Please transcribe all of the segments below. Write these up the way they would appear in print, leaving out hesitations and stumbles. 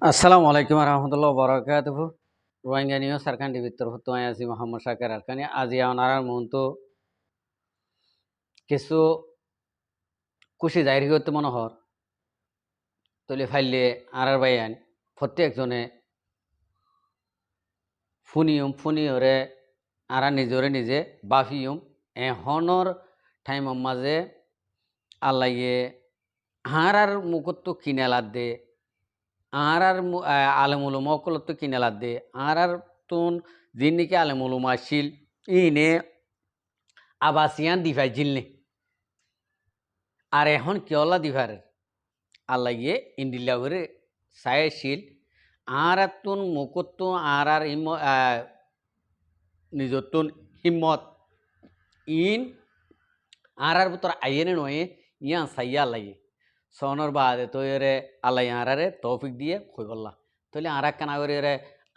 আসসালামু আলাইকুম রহমতুল্লাহ বরকাতুহ রোহিঙ্গা নিউজ সারখান টিভির তরফ তোমায় আছি মোহাম্মদ শাকের আরকানি আজি ওনারার মতো কিছু খুশি জাহির করতে মনে হর তলে ফাইলে আরার বাইয়ান প্রত্যেকজনে ফুনিয়রে আরা নিজরে নিজে বাফিয়ম এহনর টাইমের মাঝে আল্লাইয়ে আর মুখত কিনেলার দে আর আলেমুলুম অকলত কিনেলার দে আর তুন যিনিকে আলেমুলুম আসিল ইনে আবাসিয়ান দিফাই জিলনে আর এখন কিয়লা দিফার আল্লাহ গিয়ে ইন্ডিল্লা করে সায়েছিল আর তুন মুকুত আর নিজতুন হিম্মত ইন আর ভিতর আইনে নয় ইয়ান সাইয়া আল্লাহ সনর বাদে তো এরে আল্লাহ আরারে তৌফিক দিয়ে হই বললা তাহলে আর কানা করে রে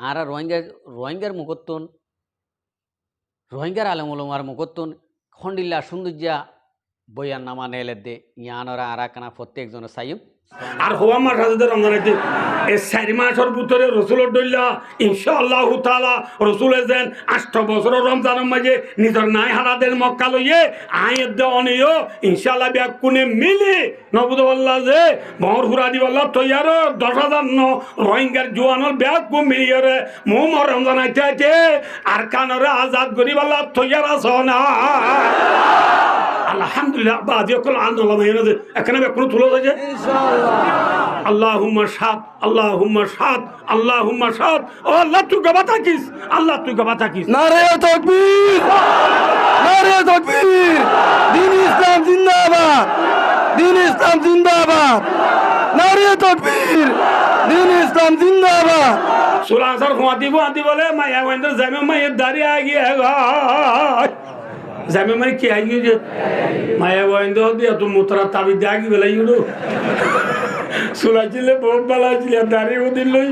আর রোহিঙ্গার মুকুতুন রোহিঙ্গার আলমুলুমার মুকুতুন খন্ডিল্লা সৌন্দর্যা বইয়ার নামা নেলে দে ইয়ানরা আর কানা প্রত্যেকজনের সাইম আর হওয়া মাস আছে রমজানের এই 4 মাসের ভিতরে রসুলের দইলা ইনশাআল্লাহ তাআলা রসুলে যেন 8 বছর রমজানের মাঝে নিজের নাই হারাদের মক্কা লইয়ে আয়ের দে অনিও ইনশাআল্লাহ ব্যাক কোনে মিলি নবুদ আল্লাহ যে বহর হুরা দি আল্লাহ তৈয়ার 10,000 ন রোহিঙ্গার জওয়ানর ব্যাক কো মিলিয়রে মোমর রমজান আইতে আর কানরে আজাদ গরিব আল্লাহ তৈয়ার আসনা আলহামদুলিল্লাহ বাদি কল আন্দোলন হইছে এখানে কোন তুলো আছে আল্লাহুম্মা শাদ আল্লাহুম্মা শাদ আল্লাহুম্মা শাদ ও আল্লাহ তুই গবা থাকিস আল্লাহ তুই গবা থাকিস নারে তাকবীর নারে তাকবীর দ্বীন ইসলাম জিন্দাবাদ দ্বীন ইসলাম জিন্দাবাদ নারে তাকবীর দ্বীন ইসলাম জিন্দাবাদ সুলাসর খুঁতি বলে মায়া ওয়েন্দ্র জামে মায়ের দাঁড়িয়ে আগিয়ে জামে মাই কি আই যে মায়া ওয়েন্দ্র দিয়ে তো মুতরা তাবি দিয়ে আগি বেলাই গেল সুলাচিলে বহুত বালা ছিল দাঁড়িয়ে ওদিন লই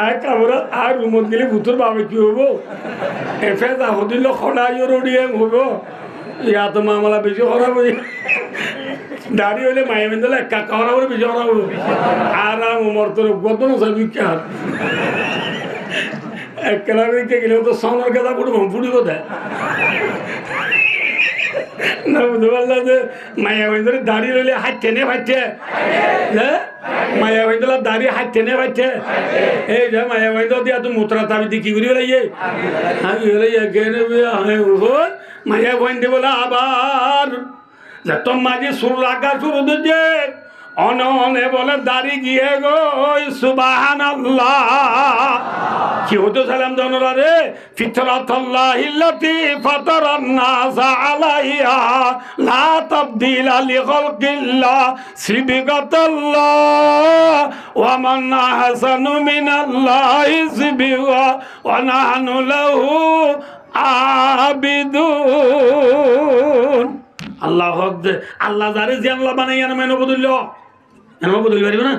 আর কামরা আর রুমত গেলে ভুতুর বাবে কি হবো এফে যা হদিল খনা রোডিয়ে হবো ইয়া তো মামলা বেশি খারাপ হয়ে দাঁড়িয়ে হইলে মায়া বেঁধে একা খাওয়া বলে বেশি খারাপ হবো আর উমর তোর গত নসাবি কার এক কেলারিকে গেলে তো সোনার গাদা ফুটবো ফুটি কোথায় না বুঝতে পারলাম যে মায়া বেঁধে দাঁড়িয়ে রইলে হাত টেনে পাচ্ছে হ্যাঁ মায়া বেঁধে দাঁড়িয়ে হাত টেনে পাচ্ছে এই যে মায়া বেঁধে দিয়া তো মুতরা তাবি দিয়ে কি করি বেলাইয়ে আমি বেলাইয়ে গেলে মায়া বেঁধে বলে আবার যে তোর মাঝে সুর রাখা শুরু দিচ্ছে অননে বলে দাঁড়িয়ে গিয়ে গো সুবহানাল্লাহ কি হতো সালাম জানোরা রে ফিতরাতাল্লাহিল্লাতি ফাতারান নাস আলাইহা লা তাবদীলা লিখালকিল্লাহ সিবগাতাল্লাহ ওয়া মান আহসানু মিনাল্লাহি সিবগা ওয়া নাহনু লাহু আবিদুন আল্লাহ আল্লাহ যারে যে আল্লাহ বানাই আর মেনে বদল এনে বদল পারিব না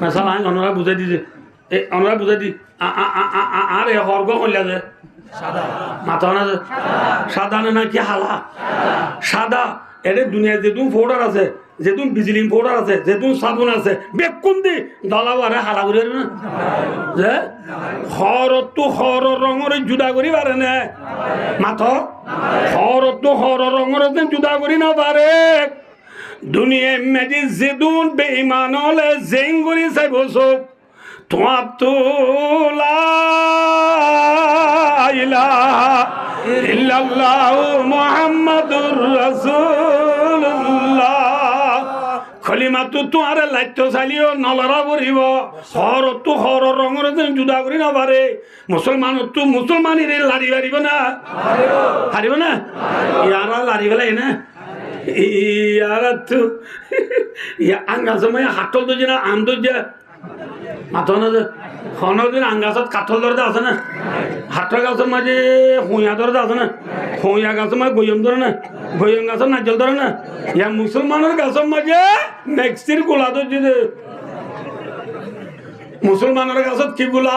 মেসাল আইন অনরা বুঝাই দিছে এই অনরা বুঝাই দি আর এ হর্গ কইলা যে সাদা মাথা না সাদা না কি হালা সাদা এদের দুনিয়া যেতুন পাউডার আছে যেতুন বিজলিং পাউডার আছে যেতুন সাবুন আছে বেকুন দি দলাবারে হালা করে না যে হরতো হর রঙরে জুদা করি পারে না মাথা হরতো হর রঙরে জুদা করি না পারে দুনিয়া মেজি যেদুন বেঈমান হলে জেং করি চাইব চোখ তোমার তো লা ইলাহা ইল্লাল্লাহু মুহাম্মাদুর রাসূলুল্লাহ খলিমাতো তোমার লাইট চালিও নলরা পড়িব হর তো হর রঙর জুদা করি না পারে মুসলমান তো মুসলমানিরে লাড়ি পারিব না পারিব না ইয়ারা লাড়ি পেলাই না ইয়ারা তো আঙ্গা সময় হাতল তো না আম তো যে মাথা না যে দিন আঙ্গাছত কাঠল দরজা আছে না হাতৰ গাছের মাঝে হুঁয়া দরজা আছে না হুঁয়া গাছের মাঝে গয়ম ধরে না গয়ম গাছের নাজল ধরে না ইয়া মুসলমানের গাছের মাঝে মেক্সির গোলা ধরছে মুসলমানের গাছত কি গোলা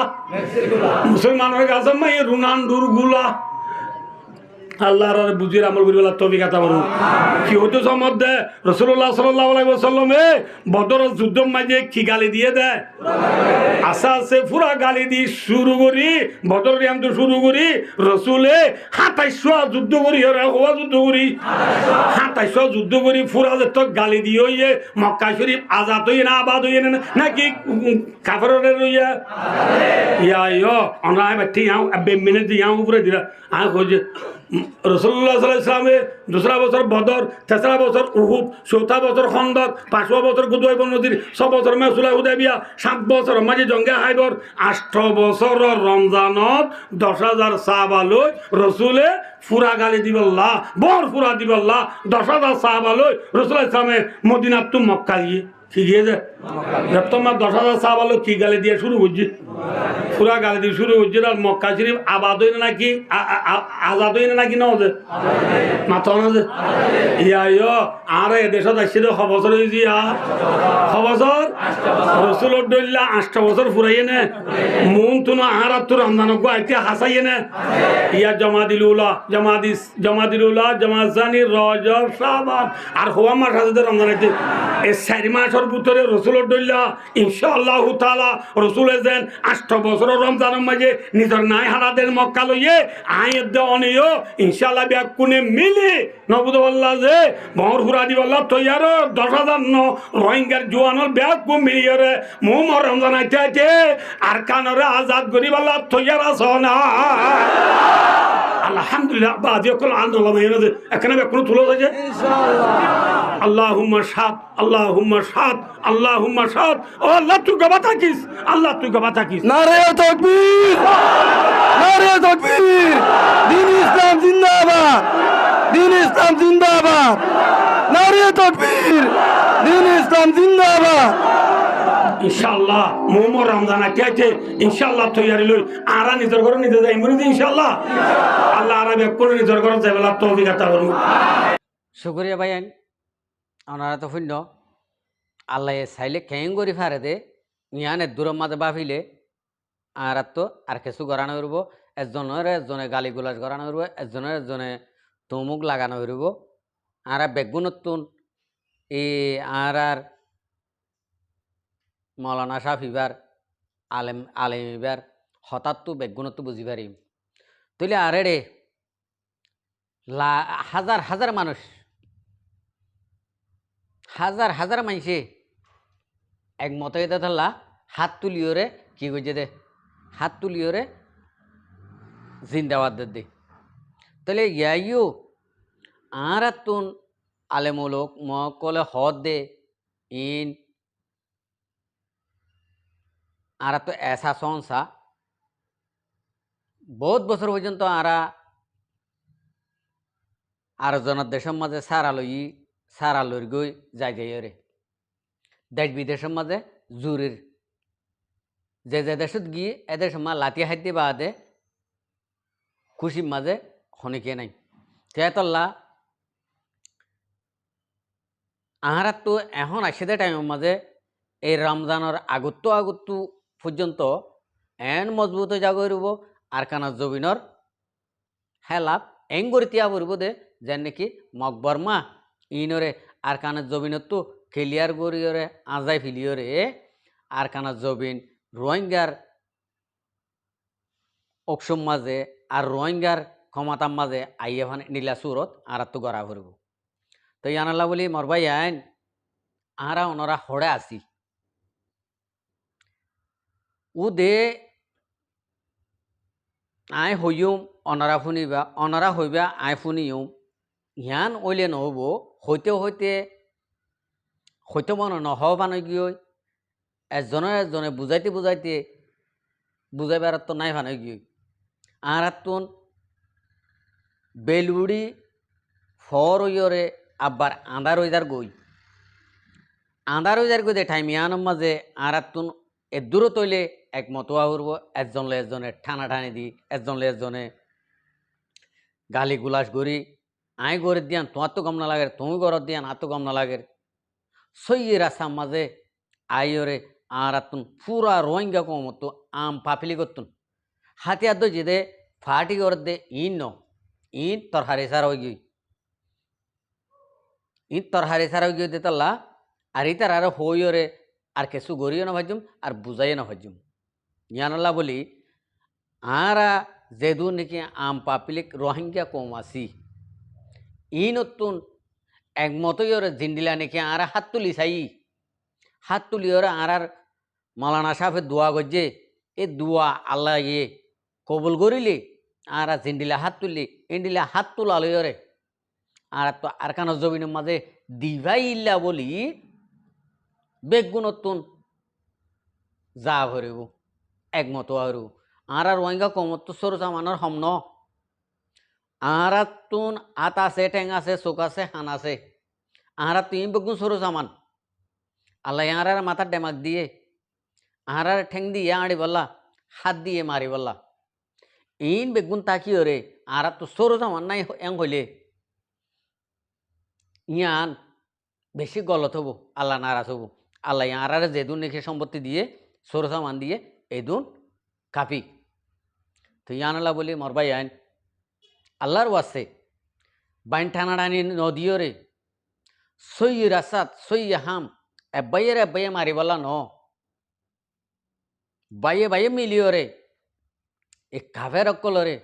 মুসলমানের গাছের মাঝে রুনান্ডুর গোলা আল্লাহর বুঝিয়ে আমল করি বলা তৌফিক আতা করুন কি হতো সম্বন্ধে রাসূলুল্লাহ সাল্লাল্লাহু আলাইহি ওয়াসাল্লাম বদর যুদ্ধ মাঝে কি গালি দিয়ে দেয় আশা আছে পুরা গালি দিয়ে শুরু করি বদর রিয়াম তো শুরু করি রসুলে ২৭০০ যুদ্ধ করি হওয়া যুদ্ধ করি ২৭০০ যুদ্ধ করি পুরা তো গালি দিয়ে হইয়ে মক্কা শরীফ আজাদ হইয়ে না আবাদ হইয়ে না নাকি কাফেরের হইয়া ইয়া ইয়ো আমরা बैठी यहाँ अब मिनट यहाँ ऊपर दिला आँख हो जे রসুল্লাহ সাল্লাল্লাহু আলাইহি ওয়াসাল্লামে দুসরা বছর বদর তেসরা বছর উহুদ চৌথা বছর খন্দক পাঁচवा বছর গুদওয়াইব নদীর 6 বছর মেসুলা হুদাইবিয়া 7 বছর মাঝে জঙ্গে হাইবর 8 বছর রমজানত 10,000 সাহাবা লই রসুলে ফুরা গালি দিবল্লাহ বর ফুরা দিবল্লাহ 10,000 সাহাবা লই রসুল ইসলামে মদিনাত টু মক্কা গিয়ে ঠিক আছে जब तो मैं 10,000 साहब वालों की गाली दिया शुरू हो जी पूरा गाली दी शुरू हो जी और मक्का शरीफ आबाद होने ना की आजाद होने ना की ना होते माता ना से या यो आ रहे देशों दाशी तो खबसर हुई जी यार खबसर रसूल उद्दोल्ला 8 बছর ফুরাইয়ে না মুন তো না আরাত তো রমজান কো আইতে হাসাইয়ে না ইয়া জামাদিলুল্লাহ জামাজানি রজব শাবান আর হওয়া মাস আছে রমজান আইতে এই 4 মাসের ভিতরে রসুল উদ্দোল্লা ইনশাআল্লাহ তাআলা রসুলে যেন 8 বছর রমজানের মাঝে নিজের নাই হারাদের মক্কা লইয়ে আয়ের দেওয়ানিও ইনশাআল্লাহ বিয়া কোনে মিলে নবুদ আল্লাহ যে বহর হুরা দি আল্লাহ তৈয়ার 10,000 রোহিঙ্গার জওয়ানর বিয়া কো মিলিয়ে রে মুম রমজান আইতে আর কানরে আজাদ গরিব আল্লাহ তৈয়ার আসনা আলহামদুলিল্লাহ বাদি কল আন্দোলন হইছে এখানে কোন তুলো আছে ইনশাআল্লাহ আল্লাহুম্মা শাদ আল্লাহুম্মা শাদ ও আল্লাহ তুই গবাতা কিস আল্লাহ তুই গবাতা কিস নারে তাকবীর দ্বীন ইসলাম জিন্দাবাদ দ্বীন ইসলাম জিন্দাবাদ নারে তাকবীর দ্বীন ইসলাম জিন্দাবাদ ইনশাআল্লাহ মোমো রমজান আছে ইনশাআল্লাহ তৈয়ারি লই আরা নিজের ঘরে নিজে যাই মরি ইনশাআল্লাহ আল্লাহ আরাবে কোন নিজের ঘরে যাইবলা তৌফিক আতা করুন শুকরিয়া ভাইয়ান ওনারা তো শূন্য আল্লাহ চাইলে কেং করি ফারে দে ইয়ানে দূরের মাঝে বাফিলে আর তো আর কিছু গড়ানো করব এজনে গালি গুলাস গড়ানো করব এজনে তুমুক লাগানো করব আর বেগুনতুন এই আর মৌলানা শাফিবার আলেমিবার হঠাৎ তো বেগুনতো বুঝি পারিম তুইলে আরে রে হাজার হাজার মানুষ হাজার মানুষে একমত হইতে ধরলা হাত তুলিওরে কি করছে দে হাত তুলিওরে জিন্দাবাদ দে তাহলে ইয়াইও আর তুন আলেমুলোক মকলে হদ দে ইন আর তো এসা সংসা বহুত বছর পর্যন্ত আর জনের দেশের মাঝে সারা লই গই যাই রে দেশ বিদেশের মাঝে জুরির যে দেশত গিয়ে এদেশের মা লাতি হাইতে বাদে খুশির মাঝে খনিকে নাই তেতল্লা আহারাত তো এখন আসে টাইমের মাঝে এই রমজানের আগত পর্যন্ত এন মজবুত হয়ে যাগ রব আর কানা জবিনর হেলাপ এং করে তিয়া পড়ব দে যেন নাকি মকবর মা ইনরে আর কানা জবিনত তো খেলিয়ার গরিয়রে আজাই ফিলিয়রে আর কানা জবিন রোহিঙ্গার অকসম মাঝে আর রোহিঙ্গার ক্ষমতার মাঝে আইয়া ফান নীলা সুরত আর তো গড়া ভরব তো ইয়ানাল্লা বলি মরবাই আইন আরা ওনারা হড়ে আসি ও দে আই হইম অনারা শুনিবা অনারা হইবা আই শুনিম হিয়ান ওইলে নহব হইতে মনে নহবান গিয়ে এজনে বুঝাইতে বুঝাইবার তো নাই ভান গিয়ে আর তুন বেলুড়ি ফর হইরে আবার আন্ধার হইদার গই দে টাইম ইয়ানোর মাঝে আর তুন এ দূর তৈলে একমত হওয়া করব এজনে ঠানি দি এজনে গালি গুলাস করি আই গড়ে দিয়ান তোমার তো গম না লাগে তুমি গড়ত দিয়ান আর তো গম না লাগে সইয়ে রাস্তার মাঝে আইরে আর তুন পুরা রোহিঙ্গা কমতো আম পাফিলি করতুন হাতিয়ার দো যে ফাটি গড় দে ইন তরহারি সার হয়ে গই ইন তরহারি সার হয়ে গিয়ে দিতাল্লা আর ইতার আর হইরে আর কিছু গড়িও না ভাজুম আর বুঝাইও না ভাজুম ইয়ানাল্লা বলি আরা যেদু নাকি আম পাপিলিক রোহিঙ্গা কম আসি ই নতুন একমতই ওরে জিন্ডিলা নাকি আর হাত তুলি চাই হাত তুলি ওরা আর মালানা সাহেব দোয়া গজ্জে এ দোয়া আল্লাহ ইয়ে কবুল করিলি আর জিন্ডিলা হাত তুললি ইন্ডিলা হাত তোলা লই ওরে আর তো আর কান জমিনের মাঝে দিভাই ইল্লা বলি বেগুনতুন যা ভরিব একমত আর রোহিঙ্গা কমত সরু জামানোর হম ন আর তুন আত আছে ঠেং আছে চোখ আছে হান আছে আহারা তুমি বেগুন সরু জামান আল্লাহ আর মাথার ডেমাক দিয়ে আর ঠেং দিয়ে আড়ি বললা হাত দিয়ে মারি বললা ইন বেগুন তাকিও রে আর তো সরু জামান নাই এং হইলে ইয়ান বেশি গলত হবো আল্লাহ নারাজ হবো আল্লাহ আর যেদুন নেখে সম্পত্তি দিয়ে সরু জামান দিয়ে এদুন কাপি তো ইয়ান আল্লাহ বলি মরবাই আইন আল্লাহর ওয়াসে বাইন টানাটানি নদীও রে সই রাসাত সই হাম এব্বাইয়ে মারি বলা ন বাইয়ে মিলিও রে এ কাভের অকল রে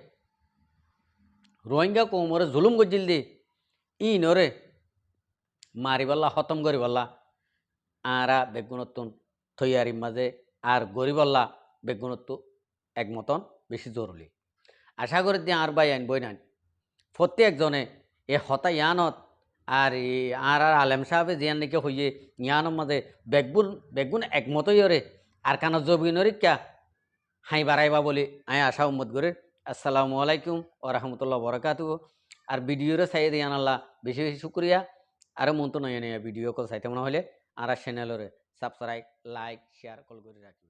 রোহিঙ্গা কোমরে জুলুম গজিল দে ই নরে মারি বল্লা খতম করি বল্লা আরা বেগুনতুন থইয়ারির মাঝে আর গরি বল্লা বেগুনত্তু একমতন বেশি জরুরি আশা করি দিয়ে আর বাই আইন বই নাইন প্রত্যেকজনে এ হতা ইয়ানত আর আর আলেম সাহেবে জিয়ান নাকি হইয়ে ইয়ানোর মাঝে বেগুন একমতই ওরে আর কানা জবিনরি ক্যা হাই বাড়াইবা বলি আয় আশা উম্মত করে আসসালামু আলাইকুম ও রহমতুল্লাহ বরকাতু আর ভিডিওরে চাই দিয়ান আল্লাহ বেশি বেশি শুক্রিয়া আর মন তো নয় ভিডিও কল চাইতে মনে হলে আর চ্যানেলরে সাবস্ক্রাইব লাইক শেয়ার কল করে রাখবে।